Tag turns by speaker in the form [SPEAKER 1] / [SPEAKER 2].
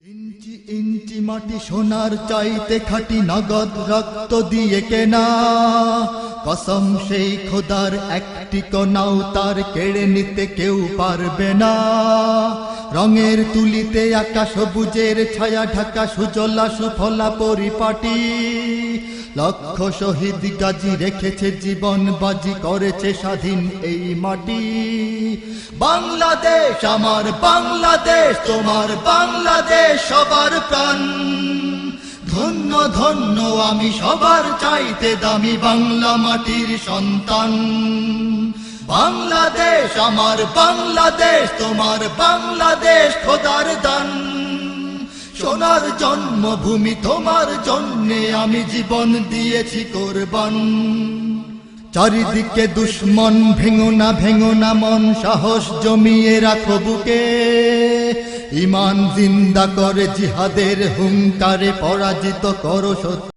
[SPEAKER 1] ইঞ্চি ইঞ্চি মাটি সোনার চাইতে খাঁটি নগদ রক্ত দিয়ে কেনা, কসম সেই খোদার একটি কণাও তার কেড়ে নিতে কেউ পারবে না। রঙের তুলিতে আঁকা সবুজের ছায়া ঢাকা সুজলা সুফলা পরিপাটি, লক্ষ শহীদ গাজী রেখেছে জীবন বাজি, করেছে স্বাধীন এই মাটি। বাংলাদেশ আমার বাংলাদেশ, তোমার বাংলাদেশ সবার প্রাণ। ধন্য ধন্য আমি সবার চাইতে দামি বাংলা মাটির সন্তান। বাংলাদেশ আমার বাংলাদেশ, তোমার বাংলাদেশ খোদার দান। সোনার জন্মভূমি তোমার জন্যে আমি জীবন দিয়েছি কোরবান। চারিদিকে দুশ্মন, ভেঙো না মন, সাহস জমিয়ে রাখো বুকে। ঈমান জিন্দা করে জিহাদের হুঙ্কারে পরাজিত করো শত্রু।